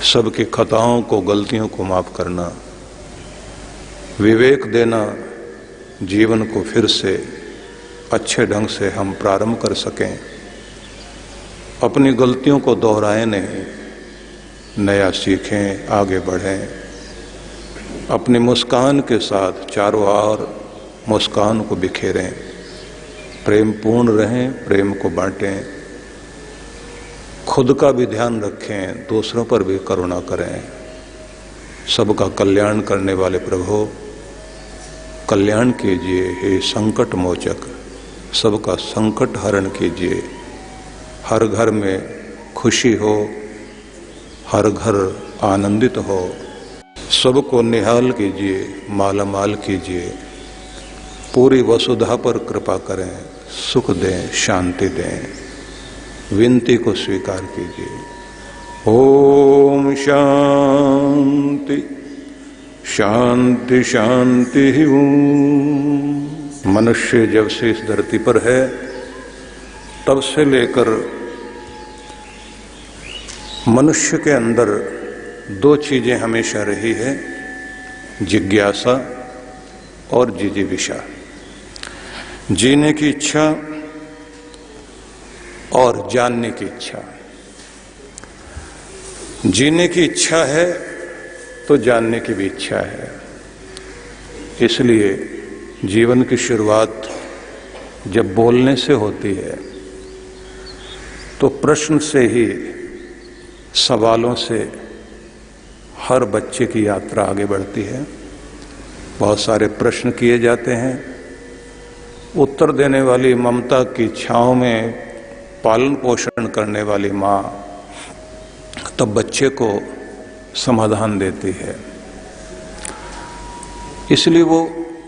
सबकी खताओं को, गलतियों को माफ करना, विवेक देना, जीवन को फिर से अच्छे ढंग से हम प्रारंभ कर सकें, अपनी गलतियों को दोहराएं नहीं, नया सीखें, आगे बढ़ें, अपनी मुस्कान के साथ चारों ओर मुस्कान को बिखेरें, प्रेम पूर्ण रहें, प्रेम को बांटें, खुद का भी ध्यान रखें, दूसरों पर भी करुणा करें। सबका कल्याण करने वाले प्रभु कल्याण कीजिए, हे संकट मोचक, सबका संकट हरण कीजिए। हर घर में खुशी हो, हर घर आनंदित हो, सबको निहाल कीजिए, मालामाल कीजिए, पूरी वसुधा पर कृपा करें, सुख दें, शांति दें, विनती को स्वीकार कीजिए। ओम शांति शांति शांति। मनुष्य जब से इस धरती पर है तब से लेकर मनुष्य के अंदर दो चीजें हमेशा रही है, जिज्ञासा और जिजीविषा, जीने की इच्छा और जानने की इच्छा। जीने की इच्छा है तो जानने की भी इच्छा है। इसलिए जीवन की शुरुआत जब बोलने से होती है तो प्रश्न से ही, सवालों से हर बच्चे की यात्रा आगे बढ़ती है। बहुत सारे प्रश्न किए जाते हैं, उत्तर देने वाली ममता की छांव में पालन पोषण करने वाली माँ तब बच्चे को समाधान देती है। इसलिए वो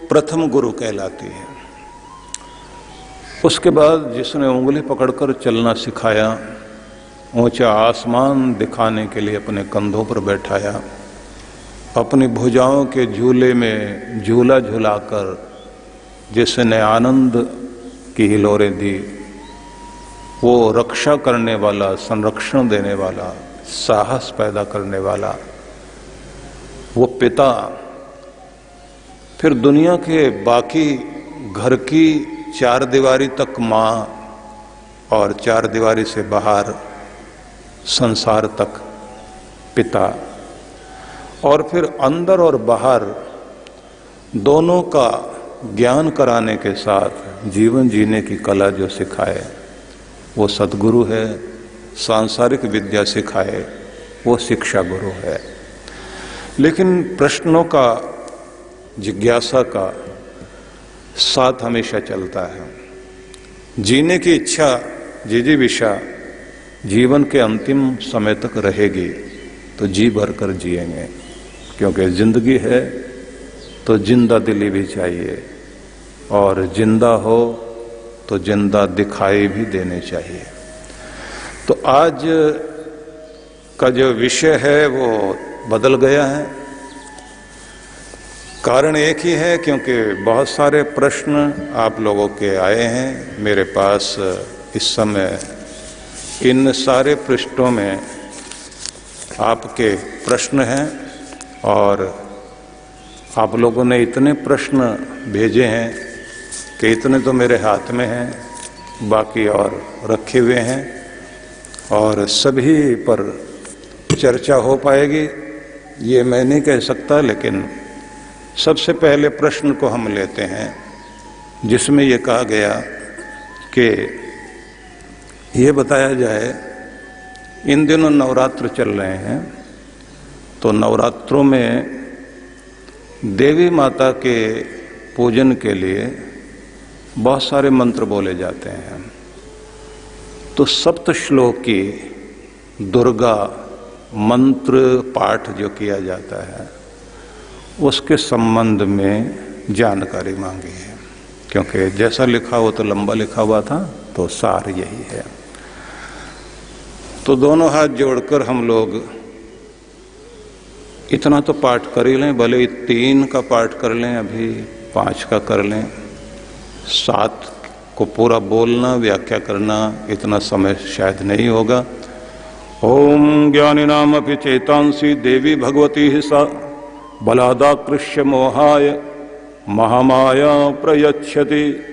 प्रथम गुरु कहलाती है। उसके बाद जिसने उंगली पकड़कर चलना सिखाया, ऊंचा आसमान दिखाने के लिए अपने कंधों पर बैठाया, अपनी भुजाओं के झूले में झूला झुलाकर जिसने आनंद की हिलोरें दी, वो रक्षा करने वाला, संरक्षण देने वाला, साहस पैदा करने वाला वो पिता, फिर दुनिया के बाकी घर की चार दीवारी तक माँ और चार दीवारी से बाहर संसार तक पिता, और फिर अंदर और बाहर दोनों का ज्ञान कराने के साथ जीवन जीने की कला जो सिखाए वो सतगुरु है। सांसारिक विद्या सिखाए वो शिक्षा गुरु है। लेकिन प्रश्नों का, जिज्ञासा का साथ हमेशा चलता है। जीने की इच्छा, जिजीविषा जीवन के अंतिम समय तक रहेगी तो जी भर कर जिएंगे, क्योंकि जिंदगी है तो जिंदा दिली भी चाहिए, और जिंदा हो तो जिंदा दिखाई भी देने चाहिए। तो आज का जो विषय है वो बदल गया है। कारण एक ही है, क्योंकि बहुत सारे प्रश्न आप लोगों के आए हैं मेरे पास। इस समय इन सारे पृष्ठों में आपके प्रश्न हैं, और आप लोगों ने इतने प्रश्न भेजे हैं कि इतने तो मेरे हाथ में हैं, बाकी और रखे हुए हैं, और सभी पर चर्चा हो पाएगी ये मैं नहीं कह सकता। लेकिन सबसे पहले प्रश्न को हम लेते हैं, जिसमें ये कहा गया कि ये बताया जाए, इन दिनों नवरात्र चल रहे हैं, तो नवरात्रों में देवी माता के पूजन के लिए बहुत सारे मंत्र बोले जाते हैं। तो सप्त श्लोक की दुर्गा मंत्र पाठ जो किया जाता है उसके संबंध में जानकारी मांगी है, क्योंकि जैसा लिखा हो तो लंबा लिखा हुआ था, तो सार यही है। तो दोनों हाथ जोड़कर हम लोग इतना तो पाठ कर ही लें, भले 3 का पाठ कर लें, अभी 5 का कर लें। 7 को पूरा बोलना, व्याख्या करना इतना समय शायद नहीं होगा। ओम ज्ञानिनामपि चेतांसी देवी भगवती ही सा बलादाकृष्य मोहाय महामाया प्रयच्छति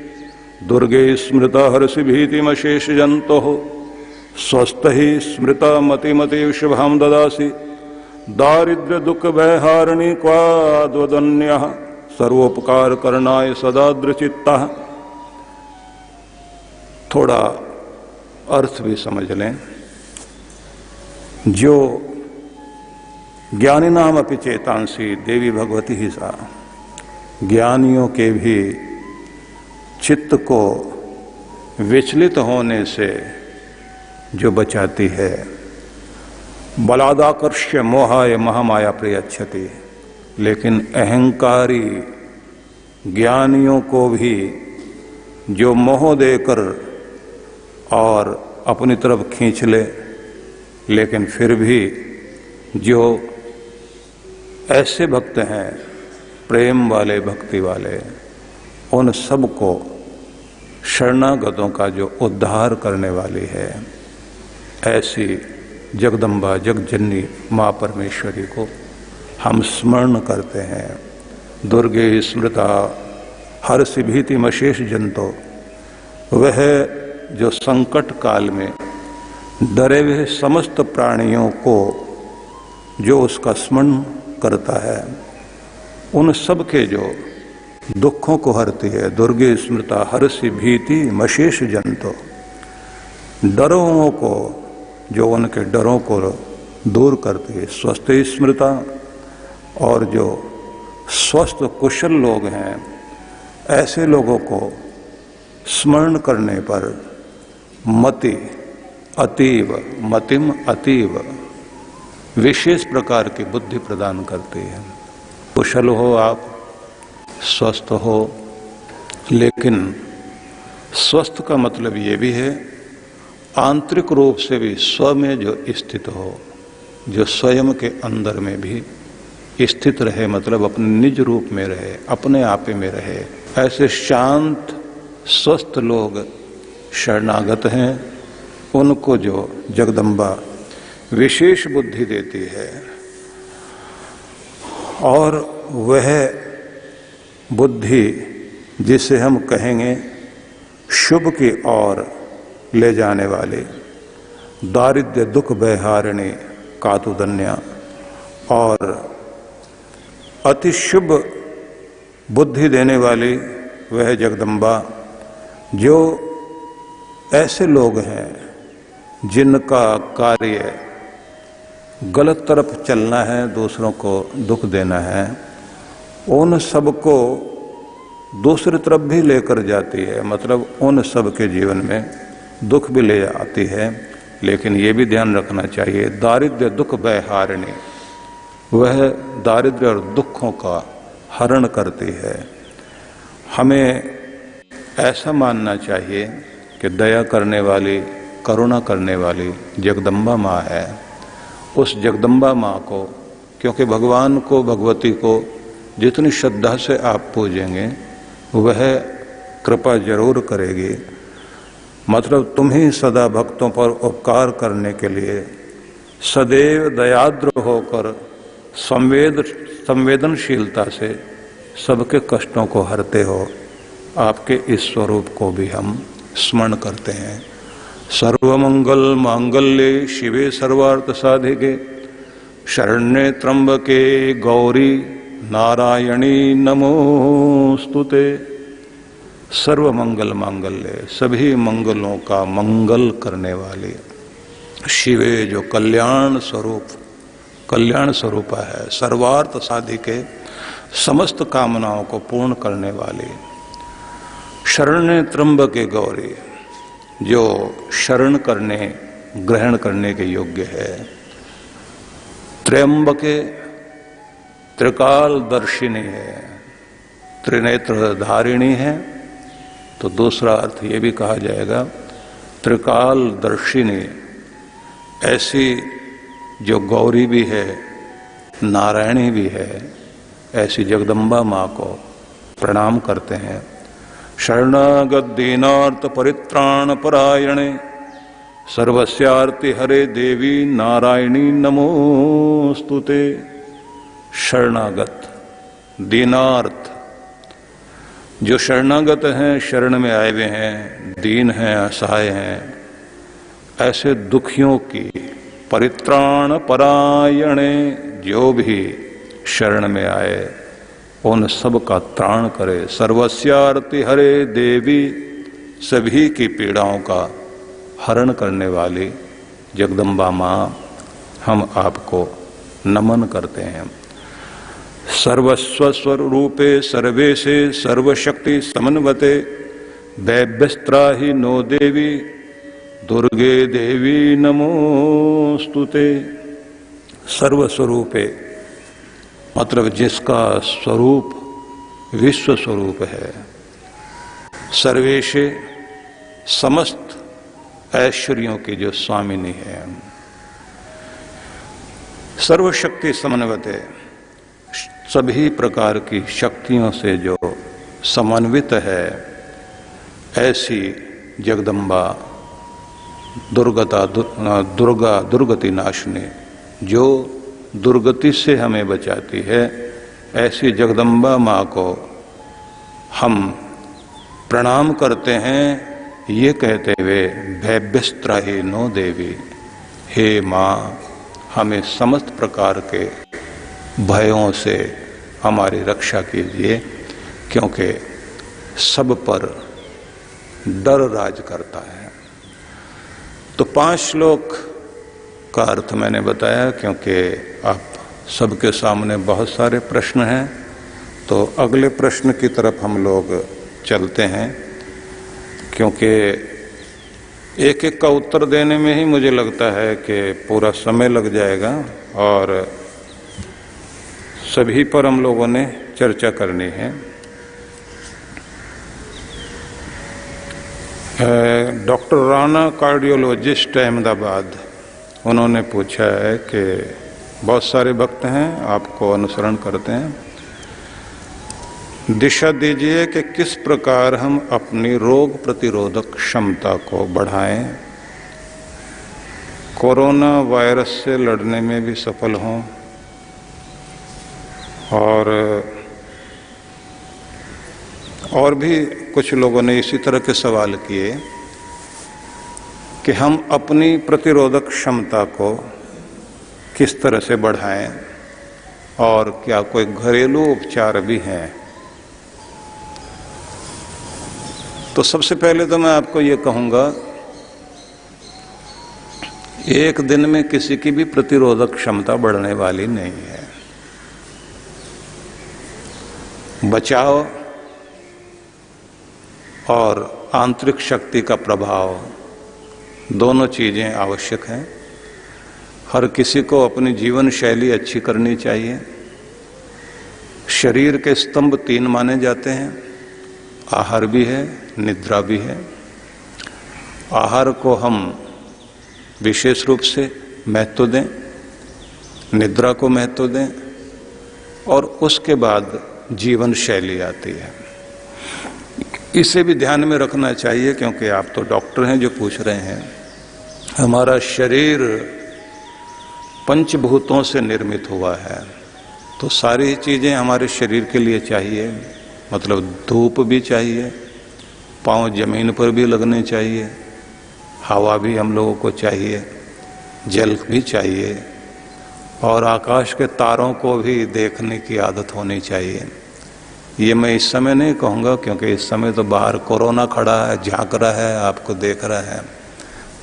दुर्गे स्मृता हर्षि भीतिमशेष जंतो स्वस्थ ही स्मृता मतिमति शुभाम ददासी दारिद्र्य दुख भयहारिणी क्वाद्वदन्यः सर्वोपकार करणाय सदा दृचित्ता। थोड़ा अर्थ भी समझ लें। जो ज्ञानी नाम अपि चेतांसी देवी भगवती ही सा, ज्ञानियों के भी चित्त को विचलित होने से जो बचाती है। बलादाकर्ष्य मोहाय महामाया प्रयच्छति, लेकिन अहंकारी ज्ञानियों को भी जो मोह देकर और अपनी तरफ खींच ले, लेकिन फिर भी जो ऐसे भक्त हैं प्रेम वाले भक्ति वाले, उन सब को शरणागतों का जो उद्धार करने वाली है, ऐसी जगदम्बा जगजननी माँ परमेश्वरी को हम स्मरण करते हैं। दुर्गे स्मृता हर्षि भीतिमशेष जंतो, वह जो संकट काल में डरे हुए समस्त प्राणियों को जो उसका स्मरण करता है, उन सब के जो दुखों को हरती है। दुर्गे स्मृता हर्षि भीति मशेष जंतो, डरों को जो उनके डरों को दूर करती है। स्वस्थ स्मृता, और जो स्वस्थ कुशल लोग हैं, ऐसे लोगों को स्मरण करने पर मति अतीव, मतिम अतीव, विशेष प्रकार की बुद्धि प्रदान करती है। कुशल हो आप, स्वस्थ हो, लेकिन स्वस्थ का मतलब ये भी है आंतरिक रूप से भी स्व में जो स्थित हो, जो स्वयं के अंदर में भी स्थित रहे, मतलब अपने निज रूप में रहे, अपने आपे में रहे। ऐसे शांत स्वस्थ लोग शरणागत हैं, उनको जो जगदम्बा विशेष बुद्धि देती है, और वह बुद्धि जिसे हम कहेंगे शुभ की ओर ले जाने वाले, दारिद्र्य दुख भयहारिणी कातुदन्या, और अति शुभ बुद्धि देने वाली वह जगदम्बा, जो ऐसे लोग हैं जिनका कार्य गलत तरफ चलना है, दूसरों को दुख देना है, उन सबको दूसरी तरफ भी लेकर जाती है। मतलब उन सब के जीवन में दुख भी ले आती है, लेकिन ये भी ध्यान रखना चाहिए दारिद्र्य दुख भयहारिणी, वह दारिद्र्य और दुखों का हरण करती है। हमें ऐसा मानना चाहिए कि दया करने वाली, करुणा करने वाली जगदम्बा माँ है। उस जगदम्बा माँ को, क्योंकि भगवान को, भगवती को जितनी श्रद्धा से आप पूजेंगे, वह कृपा जरूर करेगी। मतलब तुम ही सदा भक्तों पर उपकार करने के लिए सदैव दयाद्र होकर संवेदनशीलता से सबके कष्टों को हरते हो। आपके इस स्वरूप को भी हम स्मरण करते हैं। सर्वमंगल मांगल्ये शिवे सर्वार्थ साधिके शरण्ये त्र्यंबके गौरी नारायणी नमोस्तुते। सर्वमंगल मांगल्य, सभी मंगलों का मंगल करने वाली, शिवे जो कल्याण स्वरूप है, सर्वार्थ साधिके समस्त कामनाओं को पूर्ण करने वाली, शरण्य त्र्यंबके गौरी जो शरण करने, ग्रहण करने के योग्य है, त्र्यंबके त्रिकाल दर्शिनी है, त्रिनेत्र धारिणी है। तो दूसरा अर्थ ये भी कहा जाएगा त्रिकाल दर्शिनी, ऐसी जो गौरी भी है, नारायणी भी है, ऐसी जगदम्बा माँ को प्रणाम करते हैं। शरणागत दीनार्थ परित्राण परायणे सर्वस्यार्ति हरे देवी नारायणी नमोस्तुते। शरणागत, दीनार्थ, जो शरणागत हैं, शरण में आए हुए हैं, दीन हैं, असहाय हैं, ऐसे दुखियों की परित्राण परायणे, जो भी शरण में आए उन सब का त्राण करे। सर्वस्यार्ति हरे देवी, सभी की पीड़ाओं का हरण करने वाली जगदम्बा माँ, हम आपको नमन करते हैं। सर्वस्व स्वरूपे सर्वेशे सर्वशक्ति समन्वते वैभ्यस्त्राहि नो देवी दुर्गे देवी नमोस्तुते। सर्वस्वरूपे मतलब जिसका स्वरूप विश्व स्वरूप है। सर्वेशे समस्त ऐश्वर्यों की जो स्वामिनी है। सर्वशक्ति समन्वते सभी प्रकार की शक्तियों से जो समन्वित है, ऐसी जगदम्बा दुर्गा दुर्गति नाशनी, जो दुर्गति से हमें बचाती है, ऐसी जगदम्बा माँ को हम प्रणाम करते हैं, ये कहते हुए भैभ्यस्त्राहि नो देवी, हे माँ हमें समस्त प्रकार के भयों से हमारी रक्षा कीजिए, क्योंकि सब पर डर राज करता है। तो 5 श्लोक का अर्थ मैंने बताया, क्योंकि आप सबके सामने बहुत सारे प्रश्न हैं, तो अगले प्रश्न की तरफ हम लोग चलते हैं, क्योंकि एक एक का उत्तर देने में ही मुझे लगता है कि पूरा समय लग जाएगा और सभी पर हम लोगों ने चर्चा करनी है। डॉक्टर राणा कार्डियोलॉजिस्ट अहमदाबाद, उन्होंने पूछा है कि बहुत सारे भक्त हैं आपको अनुसरण करते हैं, दिशा दीजिए कि किस प्रकार हम अपनी रोग प्रतिरोधक क्षमता को बढ़ाएं, कोरोना वायरस से लड़ने में भी सफल हों। और भी कुछ लोगों ने इसी तरह के सवाल किए कि हम अपनी प्रतिरोधक क्षमता को किस तरह से बढ़ाएं और क्या कोई घरेलू उपचार भी हैं। तो सबसे पहले तो मैं आपको ये कहूँगा, एक दिन में किसी की भी प्रतिरोधक क्षमता बढ़ने वाली नहीं है। बचाव और आंतरिक शक्ति का प्रभाव, दोनों चीजें आवश्यक हैं। हर किसी को अपनी जीवन शैली अच्छी करनी चाहिए। शरीर के स्तंभ 3 माने जाते हैं, आहार भी है, निद्रा भी है। आहार को हम विशेष रूप से महत्व दें, निद्रा को महत्व दें, और उसके बाद जीवन शैली आती है। इसे भी ध्यान में रखना चाहिए, क्योंकि आप तो डॉक्टर हैं जो पूछ रहे हैं। हमारा शरीर पंचभूतों से निर्मित हुआ है, तो सारी चीजें हमारे शरीर के लिए चाहिए। मतलब धूप भी चाहिए, पांव जमीन पर भी लगने चाहिए, हवा भी हम लोगों को चाहिए, जल भी चाहिए, और आकाश के तारों को भी देखने की आदत होनी चाहिए। ये मैं इस समय नहीं कहूँगा, क्योंकि इस समय तो बाहर कोरोना खड़ा है, झांक रहा है, आपको देख रहा है,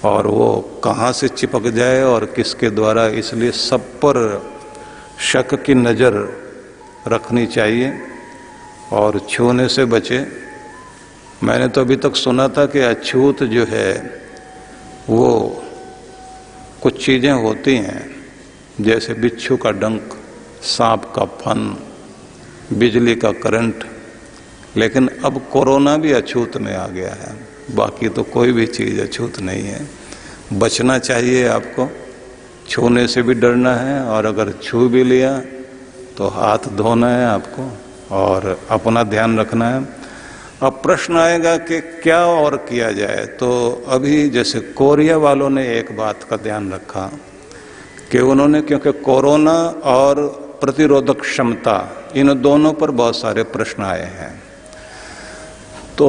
और वो कहाँ से चिपक जाए और किसके द्वारा, इसलिए सब पर शक की नज़र रखनी चाहिए और छूने से बचे। मैंने तो अभी तक सुना था कि अछूत जो है वो कुछ चीज़ें होती हैं, जैसे बिच्छू का डंक, सांप का फन, बिजली का करंट, लेकिन अब कोरोना भी अछूत में आ गया है। बाकी तो कोई भी चीज़ अछूत नहीं है। बचना चाहिए आपको, छूने से भी डरना है, और अगर छू भी लिया तो हाथ धोना है आपको और अपना ध्यान रखना है। अब प्रश्न आएगा कि क्या और किया जाए। तो अभी जैसे कोरिया वालों ने एक बात का ध्यान रखा कि उन्होंने, क्योंकि कोरोना और प्रतिरोधक क्षमता इन दोनों पर बहुत सारे प्रश्न आए हैं, तो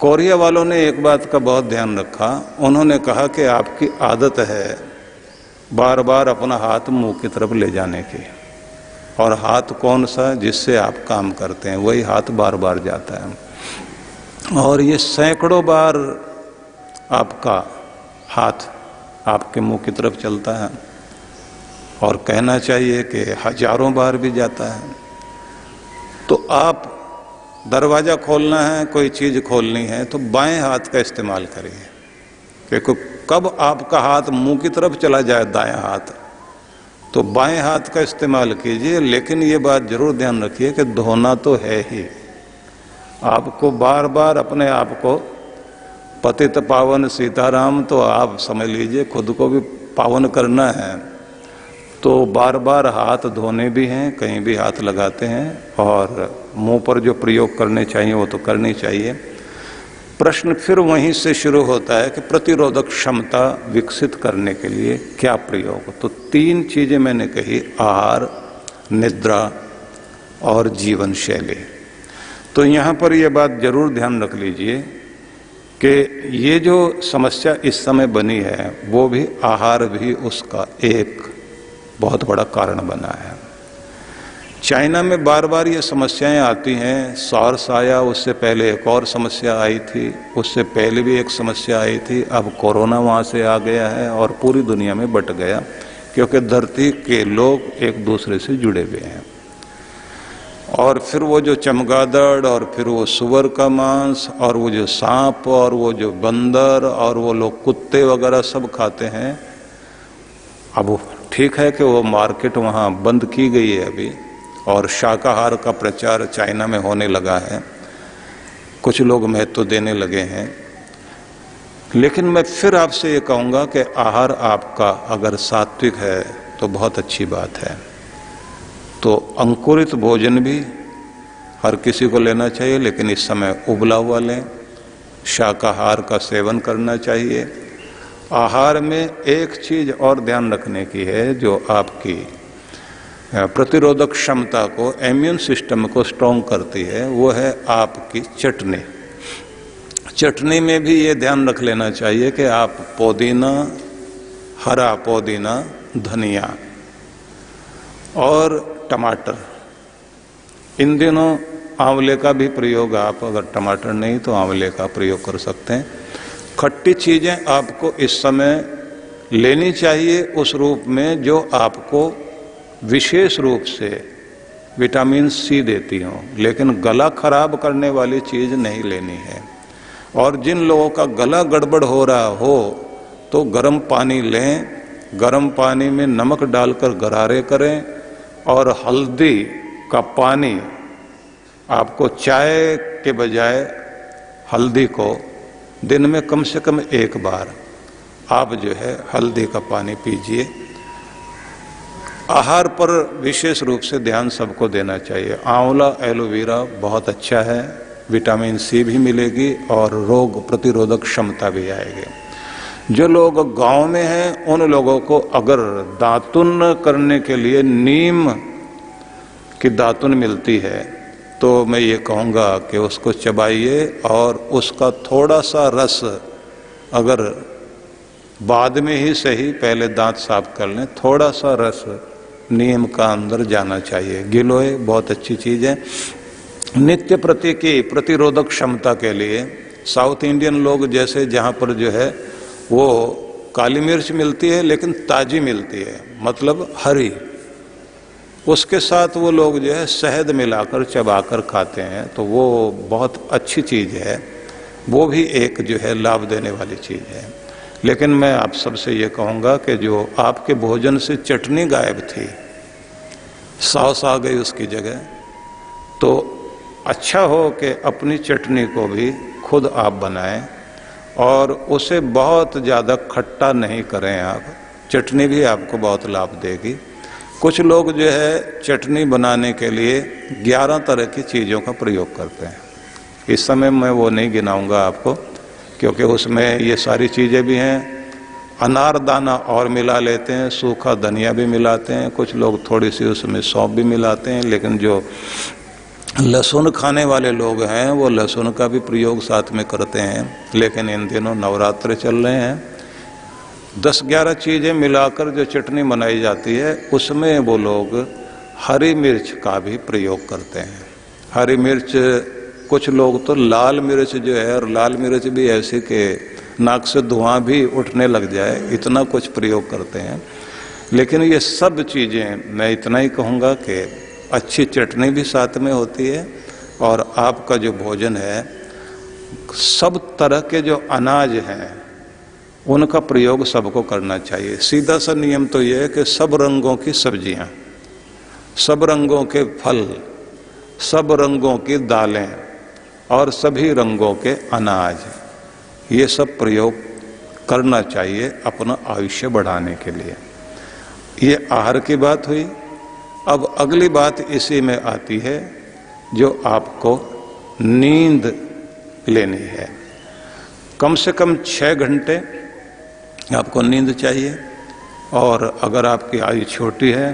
कोरिया वालों ने एक बात का बहुत ध्यान रखा। उन्होंने कहा कि आपकी आदत है बार बार अपना हाथ मुंह की तरफ ले जाने की, और हाथ कौन सा, जिससे आप काम करते हैं वही हाथ बार बार जाता है, और ये सैकड़ों बार आपका हाथ आपके मुंह की तरफ चलता है, और कहना चाहिए कि हजारों बार भी जाता है। तो आप दरवाजा खोलना है, कोई चीज खोलनी है, तो बाएं हाथ का इस्तेमाल करिए, क्योंकि कब आपका हाथ मुंह की तरफ चला जाए दायां हाथ, तो बाएं हाथ का इस्तेमाल कीजिए। लेकिन ये बात जरूर ध्यान रखिए कि धोना तो है ही, आपको बार बार अपने आप को पतित पावन सीताराम, तो आप समझ लीजिए खुद को भी पावन करना है, तो बार बार हाथ धोने भी हैं, कहीं भी हाथ लगाते हैं, और मुंह पर जो प्रयोग करने चाहिए वो तो करनी चाहिए। प्रश्न फिर वहीं से शुरू होता है कि प्रतिरोधक क्षमता विकसित करने के लिए क्या प्रयोग। तो 3 चीजें मैंने कही, आहार, निद्रा और जीवन शैली। तो यहाँ पर यह बात जरूर ध्यान रख लीजिए कि ये जो समस्या इस समय बनी है वो भी आहार भी उसका एक बहुत बड़ा कारण बना है। चाइना में बार बार ये समस्याएं आती हैं। सार्स आया, उससे पहले एक और समस्या आई थी, उससे पहले भी एक समस्या आई थी, अब कोरोना वहाँ से आ गया है और पूरी दुनिया में बट गया, क्योंकि धरती के लोग एक दूसरे से जुड़े हुए हैं। और फिर वो जो चमगादड़, और फिर वो सुअर का मांस, और वो जो सांप, और वो जो बंदर, और वो लोग कुत्ते वगैरह सब खाते हैं। अब ठीक है कि वो मार्केट वहाँ बंद की गई है अभी, और शाकाहार का प्रचार चाइना में होने लगा है, कुछ लोग महत्व देने लगे हैं। लेकिन मैं फिर आपसे ये कहूँगा कि आहार आपका अगर सात्विक है तो बहुत अच्छी बात है। तो अंकुरित भोजन भी हर किसी को लेना चाहिए, लेकिन इस समय उबला हुआ लें। शाकाहार का सेवन करना चाहिए। आहार में एक चीज और ध्यान रखने की है जो आपकी प्रतिरोधक क्षमता को, इम्यून सिस्टम को स्ट्रॉन्ग करती है, वो है आपकी चटनी। चटनी में भी ये ध्यान रख लेना चाहिए कि आप पुदीना, हरा पुदीना, धनिया और टमाटर, इन दिनों आंवले का भी प्रयोग, आप अगर टमाटर नहीं तो आंवले का प्रयोग कर सकते हैं। खट्टी चीजें आपको इस समय लेनी चाहिए उस रूप में जो आपको विशेष रूप से विटामिन सी देती हो, लेकिन गला खराब करने वाली चीज नहीं लेनी है। और जिन लोगों का गला गड़बड़ हो रहा हो तो गर्म पानी लें, गर्म पानी में नमक डालकर गरारे करें, और हल्दी का पानी, आपको चाय के बजाय हल्दी को दिन में कम से कम एक बार आप जो है हल्दी का पानी पीजिए। आहार पर विशेष रूप से ध्यान सबको देना चाहिए। आंवला, एलोवेरा बहुत अच्छा है, विटामिन सी भी मिलेगी और रोग प्रतिरोधक क्षमता भी आएगी। जो लोग गांव में हैं उन लोगों को अगर दातुन करने के लिए नीम की दातुन मिलती है तो मैं ये कहूँगा कि उसको चबाइए, और उसका थोड़ा सा रस, अगर बाद में ही सही, पहले दांत साफ कर लें, थोड़ा सा रस नीम का अंदर जाना चाहिए। गिलोय बहुत अच्छी चीज़ है। नित्य प्रति की प्रतिरोधक क्षमता के लिए साउथ इंडियन लोग जैसे, जहाँ पर जो है वो काली मिर्च मिलती है लेकिन ताजी मिलती है, मतलब हरी, उसके साथ वो लोग जो है शहद मिलाकर चबाकर खाते हैं, तो वो बहुत अच्छी चीज़ है। वो भी एक जो है लाभ देने वाली चीज़ है। लेकिन मैं आप सबसे ये कहूँगा कि जो आपके भोजन से चटनी गायब थी, सॉस आ गई उसकी जगह, तो अच्छा हो कि अपनी चटनी को भी खुद आप बनाएं, और उसे बहुत ज़्यादा खट्टा नहीं करें आप। चटनी भी आपको बहुत लाभ देगी। कुछ लोग जो है चटनी बनाने के लिए 11 तरह की चीज़ों का प्रयोग करते हैं। इस समय मैं वो नहीं गिनाऊंगा आपको, क्योंकि उसमें ये सारी चीज़ें भी हैं। अनार दाना और मिला लेते हैं, सूखा धनिया भी मिलाते हैं, कुछ लोग थोड़ी सी उसमें सौंफ भी मिलाते हैं, लेकिन जो लहसुन खाने वाले लोग हैं वो लहसुन का भी प्रयोग साथ में करते हैं। लेकिन इन दिनों नवरात्र चल रहे हैं, 10-11 चीज़ें मिलाकर जो चटनी बनाई जाती है उसमें वो लोग हरी मिर्च का भी प्रयोग करते हैं। हरी मिर्च, कुछ लोग तो लाल मिर्च जो है, और लाल मिर्च भी ऐसे कि नाक से धुआं भी उठने लग जाए, इतना कुछ प्रयोग करते हैं। लेकिन ये सब चीज़ें मैं इतना ही कहूँगा कि अच्छी चटनी भी साथ में होती है, और आपका जो भोजन है, सब तरह के जो अनाज हैं उनका प्रयोग सबको करना चाहिए। सीधा सा नियम तो ये है कि सब रंगों की सब्जियां, सब रंगों के फल, सब रंगों की दालें और सभी रंगों के अनाज, ये सब प्रयोग करना चाहिए अपना आयुष्य बढ़ाने के लिए। ये आहार की बात हुई। अब अगली बात इसी में आती है जो आपको नींद लेनी है। कम से कम 6 घंटे आपको नींद चाहिए, और अगर आपकी आयु छोटी है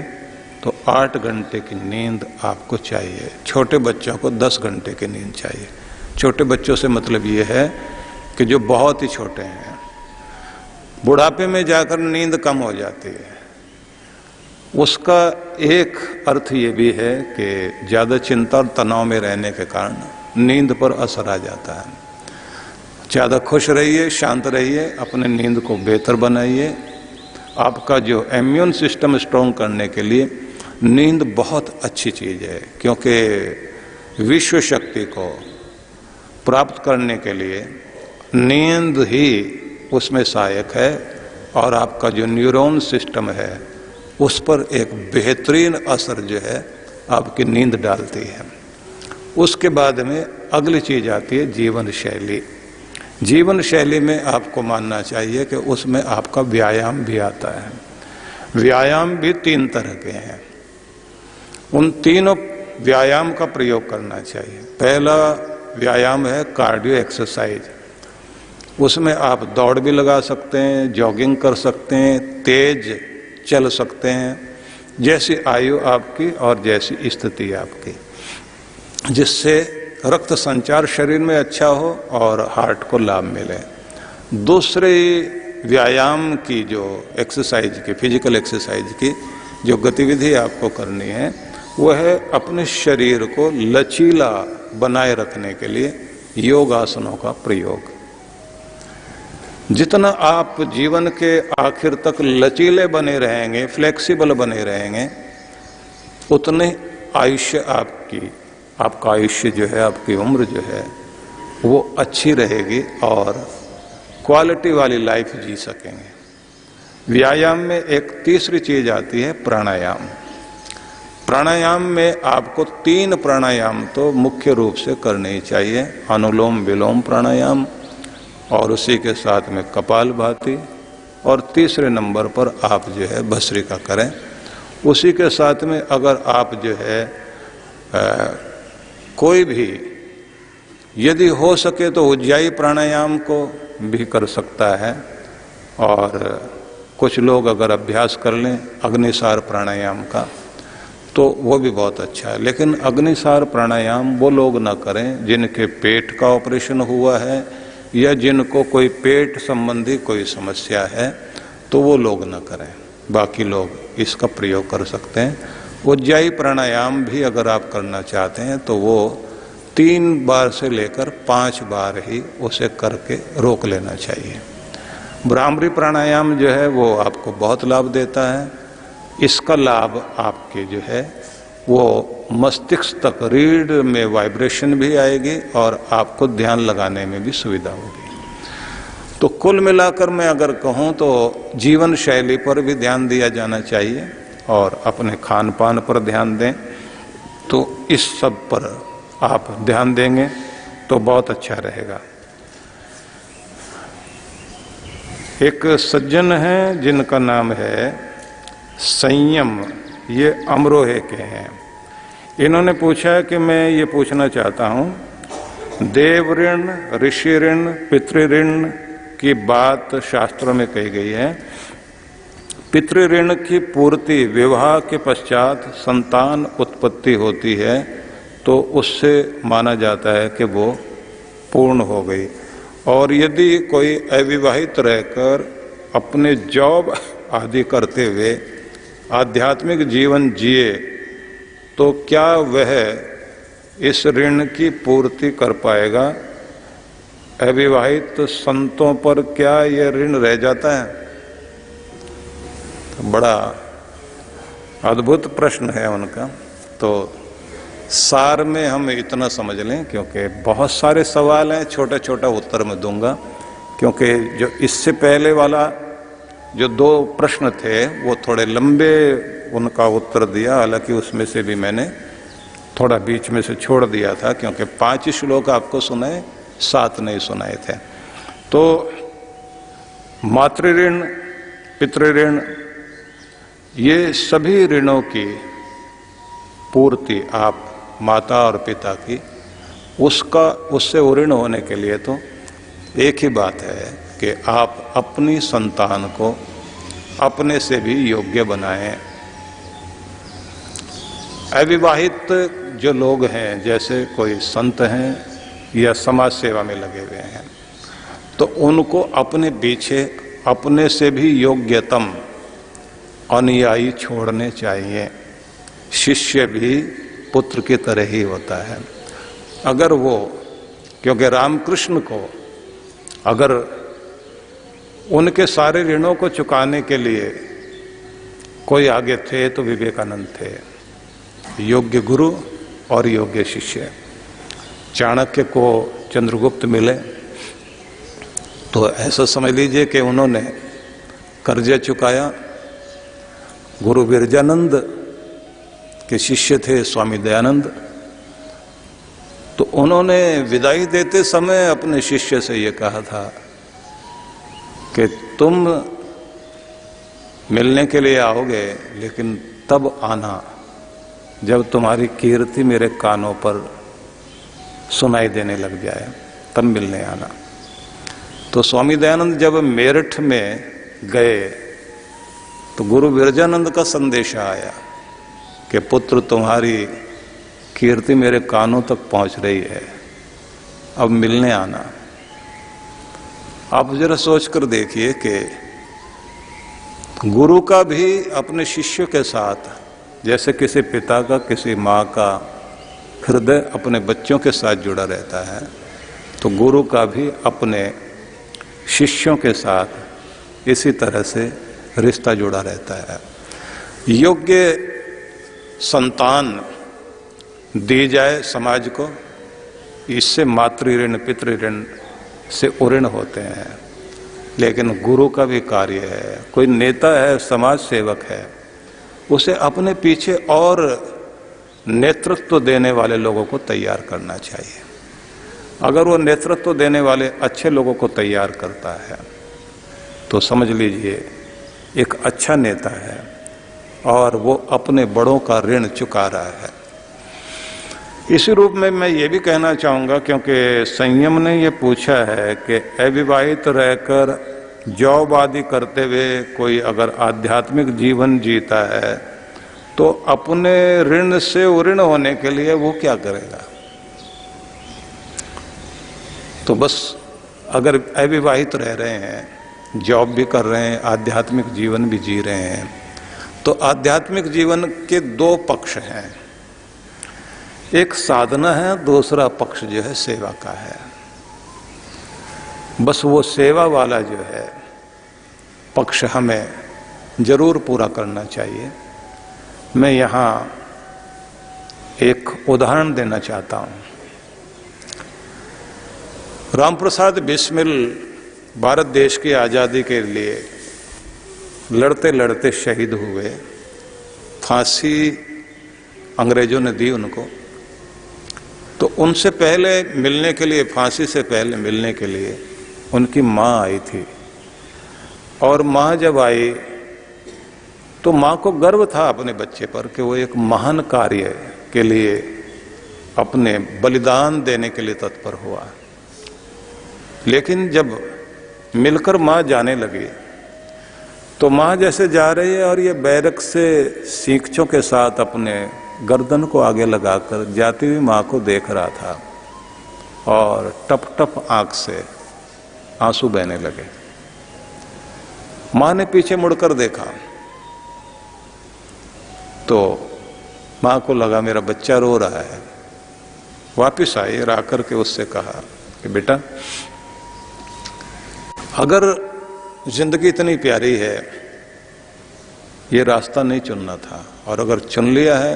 तो 8 घंटे की नींद आपको चाहिए। छोटे बच्चों को 10 घंटे की नींद चाहिए। छोटे बच्चों से मतलब ये है कि जो बहुत ही छोटे हैं, बुढ़ापे में जाकर नींद कम हो जाती है। उसका एक अर्थ ये भी है कि ज़्यादा चिंता और तनाव में रहने के कारण नींद पर असर आ जाता है। ज़्यादा खुश रहिए, शांत रहिए, अपने नींद को बेहतर बनाइए। आपका जो इम्यून सिस्टम स्ट्रॉन्ग करने के लिए नींद बहुत अच्छी चीज़ है, क्योंकि विश्व शक्ति को प्राप्त करने के लिए नींद ही उसमें सहायक है, और आपका जो न्यूरॉन सिस्टम है उस पर एक बेहतरीन असर जो है आपकी नींद डालती है। उसके बाद में अगली चीज़ आती है जीवन शैली। जीवन शैली में आपको मानना चाहिए कि उसमें आपका व्यायाम भी आता है। व्यायाम भी 3 तरह के हैं, उन तीनों व्यायाम का प्रयोग करना चाहिए। पहला व्यायाम है कार्डियो एक्सरसाइज। उसमें आप दौड़ भी लगा सकते हैं, जॉगिंग कर सकते हैं, तेज चल सकते हैं, जैसी आयु आपकी और जैसी स्थिति आपकी, जिससे रक्त संचार शरीर में अच्छा हो और हार्ट को लाभ मिले। दूसरे व्यायाम की जो एक्सरसाइज की, फिजिकल एक्सरसाइज की जो गतिविधि आपको करनी है, वह है अपने शरीर को लचीला बनाए रखने के लिए योगासनों का प्रयोग। जितना आप जीवन के आखिर तक लचीले बने रहेंगे, फ्लेक्सिबल बने रहेंगे, उतने आयुष्य आपका आयुष्य जो है, आपकी उम्र जो है वो अच्छी रहेगी और क्वालिटी वाली लाइफ जी सकेंगे। व्यायाम में एक तीसरी चीज आती है प्राणायाम। प्राणायाम में आपको 3 प्राणायाम तो मुख्य रूप से करने ही चाहिए। अनुलोम विलोम प्राणायाम, और उसी के साथ में कपालभाति, और तीसरे नंबर पर आप जो है भस्त्रिका करें। उसी के साथ में अगर आप जो है कोई भी यदि हो सके तो उज्जाई प्राणायाम को भी कर सकता है, और कुछ लोग अगर अभ्यास कर लें अग्निसार प्राणायाम का तो वो भी बहुत अच्छा है। लेकिन अग्निसार प्राणायाम वो लोग ना करें जिनके पेट का ऑपरेशन हुआ है या जिनको कोई पेट संबंधी कोई समस्या है, तो वो लोग न करें। बाकी लोग इसका प्रयोग कर सकते हैं। उज्जाई प्राणायाम भी अगर आप करना चाहते हैं तो वो 3 बार से लेकर 5 बार ही उसे करके रोक लेना चाहिए। भ्रामरी प्राणायाम जो है वो आपको बहुत लाभ देता है। इसका लाभ आपके जो है वो मस्तिष्क तक, रीढ़ में वाइब्रेशन भी आएगी और आपको ध्यान लगाने में भी सुविधा होगी। तो कुल मिलाकर मैं अगर कहूँ तो जीवन शैली पर भी ध्यान दिया जाना चाहिए और अपने खान पान पर ध्यान दें। तो इस सब पर आप ध्यान देंगे तो बहुत अच्छा रहेगा। एक सज्जन हैं जिनका नाम है संयम, ये अमरोहे के हैं। इन्होंने पूछा कि मैं ये पूछना चाहता हूँ देव ऋण, ऋषि ऋण, पितृ ऋण की बात शास्त्रों में कही गई है। पितृ ऋण की पूर्ति विवाह के पश्चात संतान उत्पत्ति होती है तो उससे माना जाता है कि वो पूर्ण हो गई। और यदि कोई अविवाहित रहकर अपने जॉब आदि करते हुए आध्यात्मिक जीवन जिए तो क्या वह इस ऋण की पूर्ति कर पाएगा? अविवाहित संतों पर क्या यह ऋण रह जाता है? तो बड़ा अद्भुत प्रश्न है उनका। तो सार में हम इतना समझ लें, क्योंकि बहुत सारे सवाल हैं, छोटा छोटा उत्तर मैं दूंगा, क्योंकि जो इससे पहले वाला जो 2 प्रश्न थे वो थोड़े लंबे उनका उत्तर दिया, हालांकि उसमें से भी मैंने थोड़ा बीच में से छोड़ दिया था, क्योंकि 5 श्लोक आपको सुनाए, 7 नहीं सुनाए थे। तो मातृ ऋण, पितृ ऋण, ये सभी ऋणों की पूर्ति आप माता और पिता की उससे ऋण होने के लिए तो एक ही बात है कि आप अपनी संतान को अपने से भी योग्य बनाएं। अविवाहित जो लोग हैं, जैसे कोई संत हैं या समाज सेवा में लगे हुए हैं, तो उनको अपने पीछे अपने से भी योग्यतम अनुयायी छोड़ने चाहिए। शिष्य भी पुत्र की तरह ही होता है। अगर वो, क्योंकि रामकृष्ण को अगर उनके सारे ऋणों को चुकाने के लिए कोई आगे थे तो विवेकानंद थे, योग्य गुरु और योग्य शिष्य। चाणक्य को चंद्रगुप्त मिले तो ऐसा समझ लीजिए कि उन्होंने कर्जा चुकाया। गुरु विरजानंद के शिष्य थे स्वामी दयानंद, तो उन्होंने विदाई देते समय अपने शिष्य से ये कहा था कि तुम मिलने के लिए आओगे, लेकिन तब आना जब तुम्हारी कीर्ति मेरे कानों पर सुनाई देने लग जाए, तब मिलने आना। तो स्वामी दयानंद जब मेरठ में गए तो गुरु विरजानंद का संदेशा आया कि पुत्र तुम्हारी कीर्ति मेरे कानों तक पहुंच रही है, अब मिलने आना। आप जरा सोच कर देखिए कि गुरु का भी अपने शिष्यों के साथ, जैसे किसी पिता का किसी माँ का हृदय अपने बच्चों के साथ जुड़ा रहता है, तो गुरु का भी अपने शिष्यों के साथ इसी तरह से रिश्ता जुड़ा रहता है। योग्य संतान दी जाए समाज को, इससे मातृ ऋण पितृ ऋण से उऋण होते हैं। लेकिन गुरु का भी कार्य है, कोई नेता है, समाज सेवक है, उसे अपने पीछे और नेतृत्व देने वाले लोगों को तैयार करना चाहिए। अगर वो नेतृत्व देने वाले अच्छे लोगों को तैयार करता है तो समझ लीजिए एक अच्छा नेता है और वो अपने बड़ों का ऋण चुका रहा है। इसी रूप में मैं ये भी कहना चाहूँगा, क्योंकि संयम ने ये पूछा है कि अविवाहित रहकर जॉब आदि करते हुए कोई अगर आध्यात्मिक जीवन जीता है तो अपने ऋण से उऋण होने के लिए वो क्या करेगा? तो बस अगर अविवाहित रह रहे हैं, जॉब भी कर रहे हैं, आध्यात्मिक जीवन भी जी रहे हैं, तो आध्यात्मिक जीवन के 2 पक्ष हैं। एक साधना है, दूसरा पक्ष जो है सेवा का है। बस वो सेवा वाला जो है पक्ष हमें जरूर पूरा करना चाहिए। मैं यहाँ एक उदाहरण देना चाहता हूँ। रामप्रसाद बिस्मिल भारत देश की आज़ादी के लिए लड़ते लड़ते शहीद हुए। फांसी अंग्रेजों ने दी उनको। तो उनसे पहले मिलने के लिए, फांसी से पहले मिलने के लिए उनकी माँ आई थी। और माँ जब आई तो माँ को गर्व था अपने बच्चे पर कि वो एक महान कार्य के लिए अपने बलिदान देने के लिए तत्पर हुआ। लेकिन जब मिलकर माँ जाने लगी तो माँ जैसे जा रही है और ये बैरक से सींखों के साथ अपने गर्दन को आगे लगाकर जाती हुई माँ को देख रहा था और टप टप आंख से आंसू बहने लगे। माँ ने पीछे मुड़कर देखा तो माँ को लगा मेरा बच्चा रो रहा है। वापिस आई और आकर के उससे कहा कि बेटा, अगर जिंदगी इतनी प्यारी है, ये रास्ता नहीं चुनना था, और अगर चुन लिया है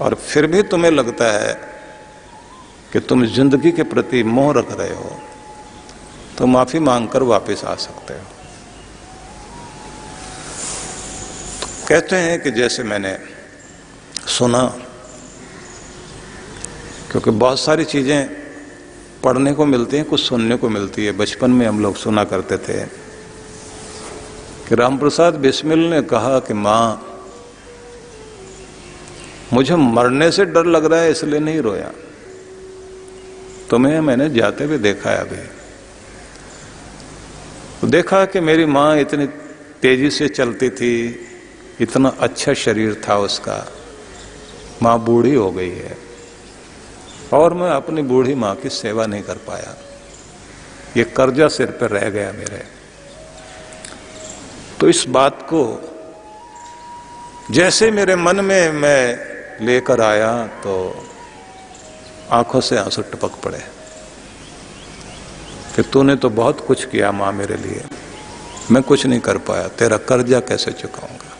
और फिर भी तुम्हें लगता है कि तुम जिंदगी के प्रति मोह रख रहे हो, तो माफी मांगकर वापस आ सकते हो। तो कहते हैं कि जैसे मैंने सुना, क्योंकि बहुत सारी चीजें पढ़ने को मिलती हैं, कुछ सुनने को मिलती है। बचपन में हम लोग सुना करते थे कि राम प्रसाद बिस्मिल ने कहा कि माँ, मुझे मरने से डर लग रहा है इसलिए नहीं रोया, तुम्हें मैंने जाते हुए देखा है। अभी तो देखा कि मेरी माँ इतनी तेजी से चलती थी, इतना अच्छा शरीर था उसका, माँ बूढ़ी हो गई है और मैं अपनी बूढ़ी माँ की सेवा नहीं कर पाया, ये कर्जा सिर पर रह गया मेरे। तो इस बात को जैसे मेरे मन में मैं लेकर आया तो आंखों से आंसू टपक पड़े कि तूने तो बहुत कुछ किया माँ मेरे लिए, मैं कुछ नहीं कर पाया, तेरा कर्जा कैसे चुकाऊंगा।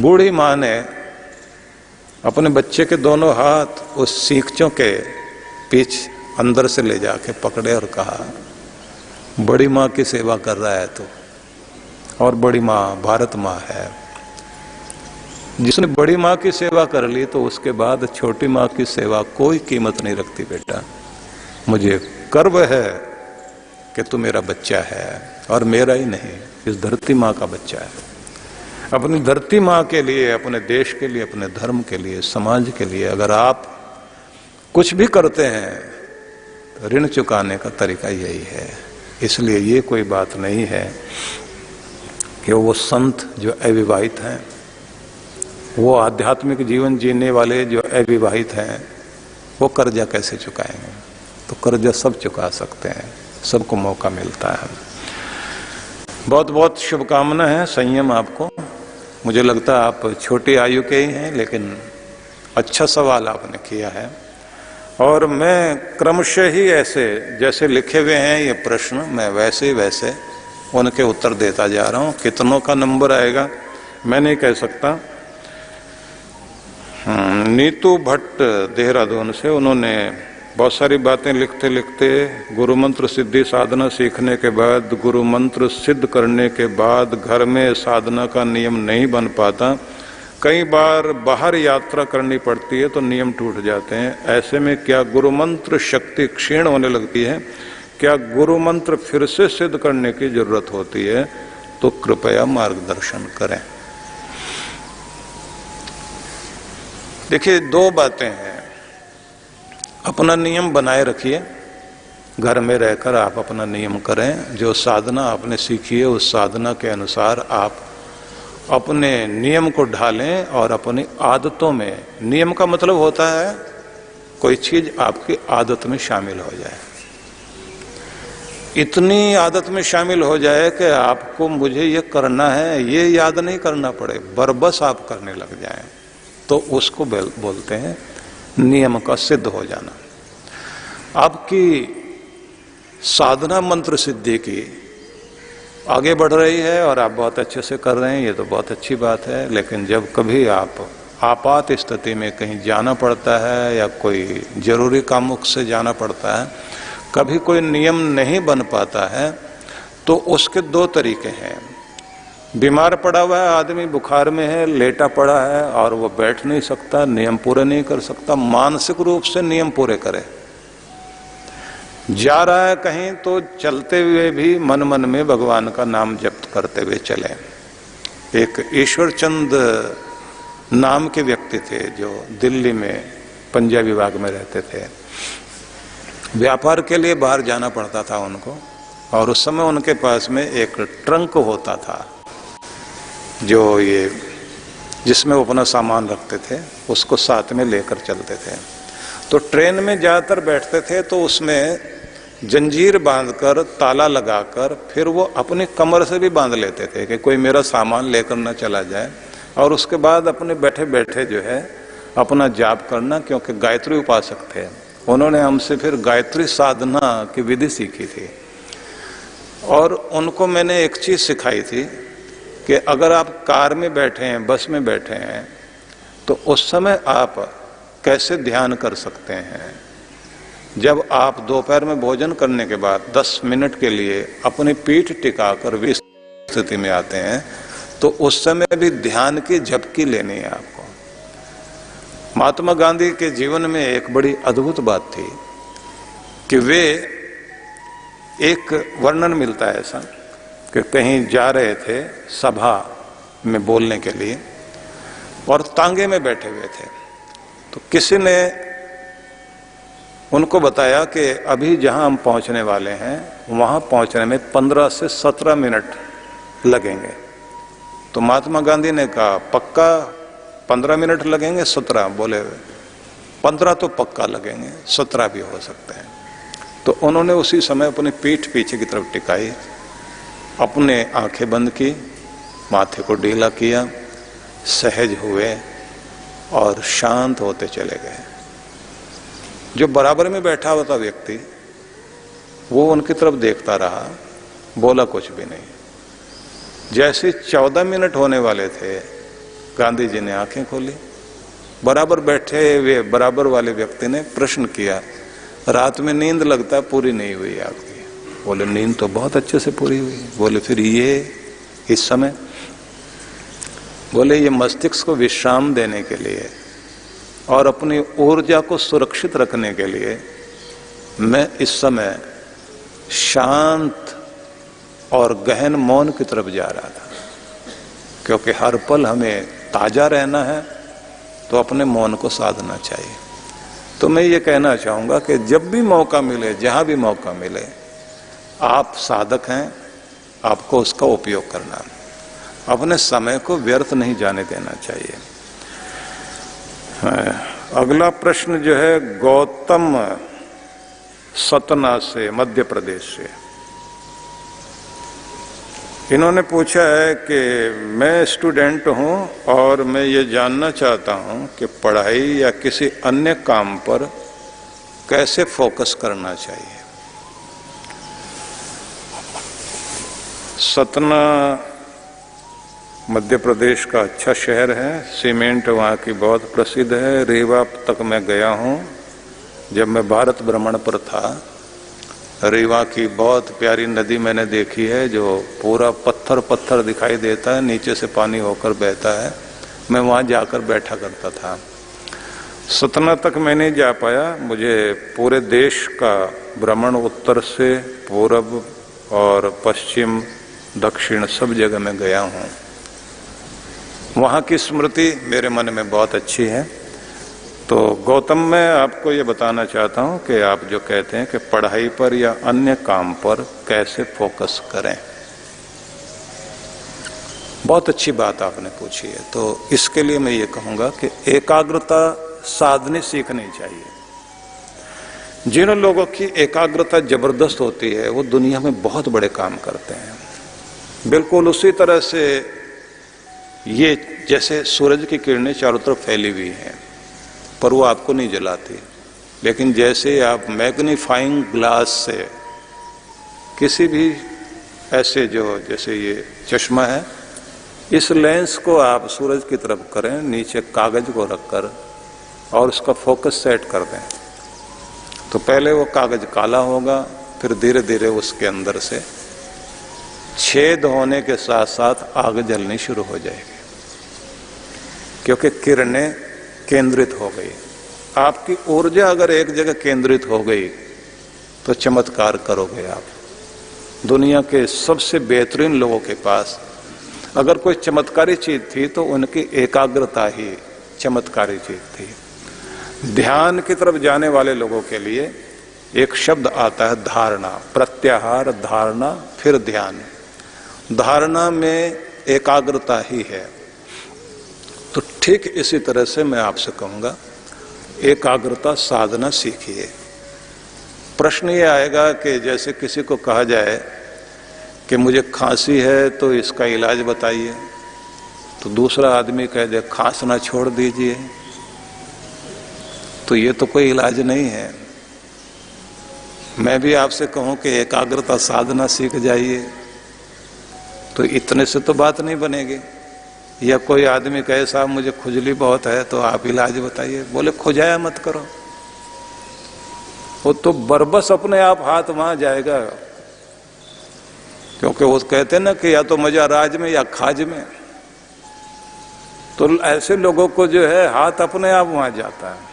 बूढ़ी माँ ने अपने बच्चे के दोनों हाथ उस सींखों के पीछ अंदर से ले जाके पकड़े और कहा, बड़ी माँ की सेवा कर रहा है तू, और बड़ी माँ भारत माँ है। जिसने बड़ी माँ की सेवा कर ली तो उसके बाद छोटी माँ की सेवा कोई कीमत नहीं रखती। बेटा, मुझे गर्व है कि तू मेरा बच्चा है, और मेरा ही नहीं, इस धरती माँ का बच्चा है। अपनी धरती माँ के लिए, अपने देश के लिए, अपने धर्म के लिए, समाज के लिए अगर आप कुछ भी करते हैं तो ऋण चुकाने का तरीका यही है। इसलिए ये कोई बात नहीं है कि वो संत जो अविवाहित हैं, वो आध्यात्मिक जीवन जीने वाले जो अविवाहित हैं, वो कर्जा कैसे चुकाएंगे। तो कर्जा सब चुका सकते हैं, सबको मौका मिलता है। बहुत बहुत शुभकामना है, संयम आपको। मुझे लगता है आप छोटी आयु के ही हैं, लेकिन अच्छा सवाल आपने किया है। और मैं क्रमशः ही ऐसे जैसे लिखे हुए हैं ये प्रश्न, मैं वैसे ही वैसे उनके उत्तर देता जा रहा हूँ। कितनों का नंबर आएगा मैं नहीं कह सकता। नीतू भट्ट देहरादून से, उन्होंने बहुत सारी बातें लिखते लिखते गुरु मंत्र सिद्धि साधना सीखने के बाद, गुरु मंत्र सिद्ध करने के बाद घर में साधना का नियम नहीं बन पाता, कई बार बाहर यात्रा करनी पड़ती है तो नियम टूट जाते हैं। ऐसे में क्या गुरु मंत्र शक्ति क्षीण होने लगती है, क्या गुरु मंत्र फिर से सिद्ध करने की जरूरत होती है, तो कृपया मार्गदर्शन करें। देखिए, दो बातें हैं। अपना नियम बनाए रखिए, घर में रहकर आप अपना नियम करें। जो साधना आपने सीखी है उस साधना के अनुसार आप अपने नियम को ढालें और अपनी आदतों में, नियम का मतलब होता है कोई चीज आपकी आदत में शामिल हो जाए, इतनी आदत में शामिल हो जाए कि आपको मुझे ये करना है ये याद नहीं करना पड़े, बरबस आप करने लग जाएं, तो उसको बोलते हैं नियम का सिद्ध हो जाना। आपकी साधना मंत्र सिद्धि की आगे बढ़ रही है और आप बहुत अच्छे से कर रहे हैं, ये तो बहुत अच्छी बात है। लेकिन जब कभी आप आपात स्थिति में कहीं जाना पड़ता है या कोई जरूरी कामुक से जाना पड़ता है, कभी कोई नियम नहीं बन पाता है, तो उसके दो तरीके हैं। बीमार पड़ा हुआ है आदमी, बुखार में है, लेटा पड़ा है और वो बैठ नहीं सकता, नियम पूरे नहीं कर सकता, मानसिक रूप से नियम पूरे करे। जा रहा है कहीं तो चलते हुए भी मन मन में भगवान का नाम जप करते हुए चले। एक ईश्वर चंद नाम के व्यक्ति थे जो दिल्ली में पंजाब विभाग में रहते थे। व्यापार के लिए बाहर जाना पड़ता था उनको, और उस समय उनके पास में एक ट्रंक होता था जो ये जिसमें वो अपना सामान रखते थे, उसको साथ में लेकर चलते थे। तो ट्रेन में ज़्यादातर बैठते थे तो उसमें जंजीर बांधकर ताला लगाकर फिर वो अपनी कमर से भी बांध लेते थे कि कोई मेरा सामान लेकर ना चला जाए, और उसके बाद अपने बैठे बैठे जो है अपना जाप करना, क्योंकि गायत्री उपासक थे। उन्होंने हमसे फिर गायत्री साधना की विधि सीखी थी, और उनको मैंने एक चीज़ सिखाई थी कि अगर आप कार में बैठे हैं, बस में बैठे हैं, तो उस समय आप कैसे ध्यान कर सकते हैं। जब आप दोपहर में भोजन करने के बाद 10 मिनट के लिए अपनी पीठ टिकाकर वे स्थिति में आते हैं, तो उस समय भी ध्यान की झपकी लेनी है आपको। महात्मा गांधी के जीवन में एक बड़ी अद्भुत बात थी कि वे, एक वर्णन मिलता है ऐसा कि कहीं जा रहे थे सभा में बोलने के लिए, और तांगे में बैठे हुए थे। तो किसी ने उनको बताया कि अभी जहां हम पहुंचने वाले हैं वहां पहुंचने में 15 से 17 मिनट लगेंगे। तो महात्मा गांधी ने कहा, पक्का 15 मिनट लगेंगे? 17? बोले 15 तो पक्का लगेंगे, 17 भी हो सकते हैं। तो उन्होंने उसी समय अपनी पीठ पीछे की तरफ टिकाई, अपने आंखें बंद की, माथे को ढीला किया, सहज हुए और शांत होते चले गए। जो बराबर में बैठा हुआ था व्यक्ति, वो उनकी तरफ देखता रहा, बोला कुछ भी नहीं। जैसे 14 मिनट होने वाले थे, गांधी जी ने आंखें खोली। बराबर बैठे हुए बराबर वाले व्यक्ति ने प्रश्न किया, रात में नींद लगता पूरी नहीं हुई आपकी? बोले नींद तो बहुत अच्छे से पूरी हुई। बोले फिर ये इस समय? बोले ये मस्तिष्क को विश्राम देने के लिए और अपनी ऊर्जा को सुरक्षित रखने के लिए मैं इस समय शांत और गहन मौन की तरफ जा रहा था, क्योंकि हर पल हमें ताजा रहना है तो अपने मौन को साधना चाहिए। तो मैं ये कहना चाहूँगा कि जब भी मौका मिले, जहाँ भी मौका मिले, आप साधक हैं, आपको उसका उपयोग करना, अपने समय को व्यर्थ नहीं जाने देना चाहिए। अगला प्रश्न जो है गौतम सतना से, मध्य प्रदेश से, इन्होंने पूछा है कि मैं स्टूडेंट हूं और मैं ये जानना चाहता हूं कि पढ़ाई या किसी अन्य काम पर कैसे फोकस करना चाहिए। सतना मध्य प्रदेश का अच्छा शहर है, सीमेंट वहाँ की बहुत प्रसिद्ध है। रीवा तक मैं गया हूँ जब मैं भारत भ्रमण पर था। रीवा की बहुत प्यारी नदी मैंने देखी है, जो पूरा पत्थर पत्थर दिखाई देता है, नीचे से पानी होकर बहता है। मैं वहाँ जाकर बैठा करता था। सतना तक मैं नहीं जा पाया, मुझे पूरे देश का भ्रमण उत्तर से पूर्व और पश्चिम दक्षिण सब जगह मैं गया हूँ। वहाँ की स्मृति मेरे मन में बहुत अच्छी है। तो गौतम, मैं आपको ये बताना चाहता हूँ कि आप जो कहते हैं कि पढ़ाई पर या अन्य काम पर कैसे फोकस करें, बहुत अच्छी बात आपने पूछी है। तो इसके लिए मैं ये कहूँगा कि एकाग्रता साधनी सीखनी चाहिए। जिन लोगों की एकाग्रता जबरदस्त होती है वो दुनिया में बहुत बड़े काम करते हैं। बिल्कुल उसी तरह से ये जैसे सूरज की किरणें चारों तरफ फैली हुई हैं पर वो आपको नहीं जलाती, लेकिन जैसे आप मैग्नीफाइंग ग्लास से किसी भी ऐसे जो जैसे ये चश्मा है, इस लेंस को आप सूरज की तरफ करें, नीचे कागज को रखकर और उसका फोकस सेट कर दें, तो पहले वो कागज काला होगा, फिर धीरे धीरे उसके अंदर से छेद होने के साथ साथ आग जलनी शुरू हो जाएगी, क्योंकि किरणें केंद्रित हो गई। आपकी ऊर्जा अगर एक जगह केंद्रित हो गई तो चमत्कार करोगे आप। दुनिया के सबसे बेहतरीन लोगों के पास अगर कोई चमत्कारी चीज थी तो उनकी एकाग्रता ही चमत्कारी चीज थी। ध्यान की तरफ जाने वाले लोगों के लिए एक शब्द आता है धारणा, प्रत्याहार, धारणा, फिर ध्यान। धारणा में एकाग्रता ही है। तो ठीक इसी तरह से मैं आपसे कहूंगा, एकाग्रता साधना सीखिए। प्रश्न ये आएगा कि जैसे किसी को कहा जाए कि मुझे खांसी है तो इसका इलाज बताइए, तो दूसरा आदमी कह दे खांसना छोड़ दीजिए, तो ये तो कोई इलाज नहीं है। मैं भी आपसे कहूं कि एकाग्रता साधना सीख जाइए, तो इतने से तो बात नहीं बनेगी। या कोई आदमी कहे साहब मुझे खुजली बहुत है तो आप इलाज बताइए, बोले खुजाया मत करो, वो तो बरबस अपने आप हाथ वहां जाएगा। क्योंकि वो कहते हैं ना कि या तो मजा राज में या खाज में, तो ऐसे लोगों को जो है हाथ अपने आप वहां जाता है।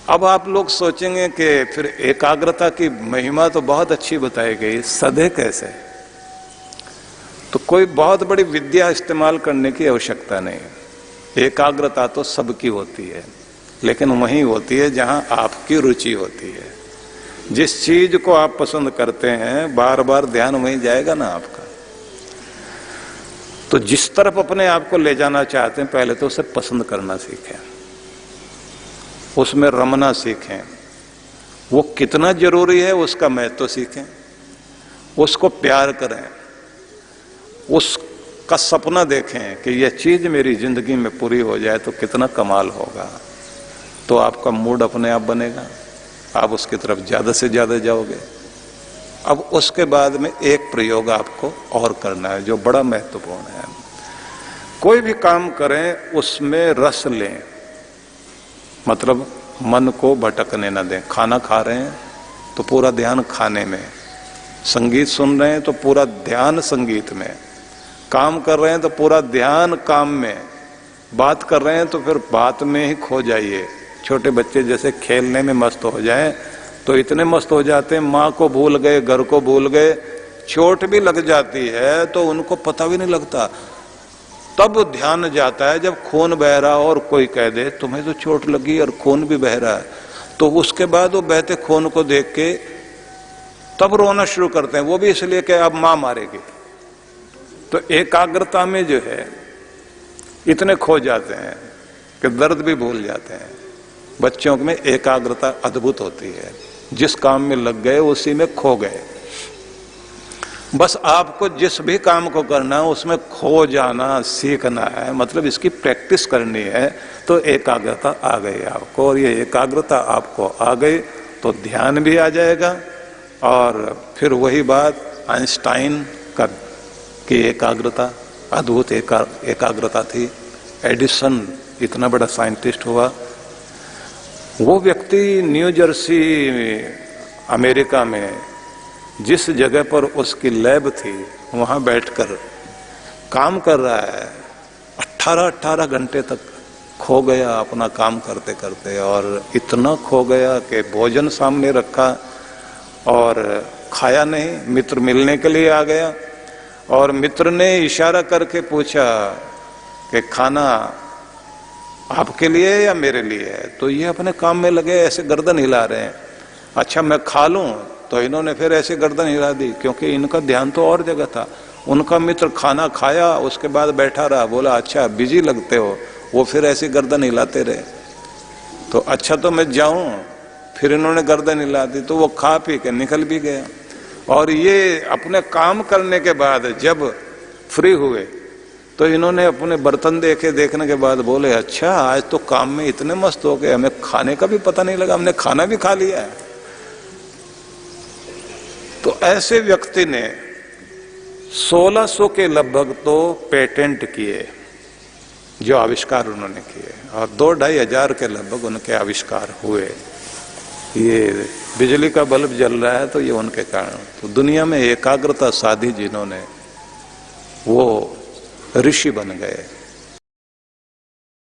अब आप लोग सोचेंगे कि फिर एकाग्रता की महिमा तो बहुत अच्छी बताई गई, सधे कैसे? तो कोई बहुत बड़ी विद्या इस्तेमाल करने की आवश्यकता नहीं। एकाग्रता तो सबकी होती है, लेकिन वहीं होती है जहां आपकी रुचि होती है। जिस चीज को आप पसंद करते हैं बार बार ध्यान वहीं जाएगा ना आपका। तो जिस तरफ अपने आप को ले जाना चाहते हैं पहले तो उसे पसंद करना सीखें, उसमें रमना सीखें। वो कितना जरूरी है उसका महत्व सीखें, उसको प्यार करें, उसका सपना देखें कि यह चीज मेरी जिंदगी में पूरी हो जाए तो कितना कमाल होगा। तो आपका मूड अपने आप बनेगा, आप उसकी तरफ ज्यादा से ज्यादा जाओगे। अब उसके बाद में एक प्रयोग आपको और करना है जो बड़ा महत्वपूर्ण है। कोई भी काम करें उसमें रस लें, मतलब मन को भटकने न दें। खाना खा रहे हैं तो पूरा ध्यान खाने में, संगीत सुन रहे हैं तो पूरा ध्यान संगीत में, काम कर रहे हैं तो पूरा ध्यान काम में, बात कर रहे हैं तो फिर बात में ही खो जाइए। छोटे बच्चे जैसे खेलने में मस्त हो जाएं तो इतने मस्त हो जाते हैं, माँ को भूल गए, घर को भूल गए, चोट भी लग जाती है तो उनको पता भी नहीं लगता। तब ध्यान जाता है जब खून बह रहा और कोई कह दे तुम्हें तो चोट लगी और खून भी बह रहा है, तो उसके बाद वो बहते खून को देख के तब रोना शुरू करते हैं, वो भी इसलिए कि अब मां मारेगी। तो एकाग्रता में जो है इतने खो जाते हैं कि दर्द भी भूल जाते हैं। बच्चों में एकाग्रता अद्भुत होती है, जिस काम में लग गए उसी में खो गए। बस आपको जिस भी काम को करना है उसमें खो जाना सीखना है, मतलब इसकी प्रैक्टिस करनी है। तो एकाग्रता आ गई आपको, और ये एकाग्रता आपको आ गई तो ध्यान भी आ जाएगा। और फिर वही बात आइंस्टाइन की एकाग्रता अद्भुत एकाग्रता थी। एडिसन इतना बड़ा साइंटिस्ट हुआ, वो व्यक्ति न्यू जर्सी अमेरिका में जिस जगह पर उसकी लैब थी वहां बैठकर काम कर रहा है, 18 घंटे तक खो गया अपना काम करते करते। और इतना खो गया कि भोजन सामने रखा और खाया नहीं। मित्र मिलने के लिए आ गया और मित्र ने इशारा करके पूछा कि खाना आपके लिए या मेरे लिए है? तो ये अपने काम में लगे, ऐसे गर्दन हिला रहे हैं। अच्छा मैं खा लूं? तो इन्होंने फिर ऐसे गर्दन हिला दी, क्योंकि इनका ध्यान तो और जगह था। उनका मित्र खाना खाया, उसके बाद बैठा रहा, बोला अच्छा बिजी लगते हो, वो फिर ऐसे गर्दन हिलाते रहे। तो अच्छा तो मैं जाऊं, फिर इन्होंने गर्दन हिला दी, तो वो खा पी के निकल भी गया। और ये अपने काम करने के बाद जब फ्री हुए तो इन्होंने अपने बर्तन देखने के बाद बोले अच्छा आज तो काम में इतने मस्त हो गए, हमें खाने का भी पता नहीं लगा, हमने खाना भी खा लिया है। तो ऐसे व्यक्ति ने 1600 के लगभग तो पेटेंट किए जो आविष्कार उन्होंने किए, और 2-2.5 हजार के लगभग उनके आविष्कार हुए। ये बिजली का बल्ब जल रहा है तो ये उनके कारण। तो दुनिया में एकाग्रता साधी जिन्होंने, वो ऋषि बन गए।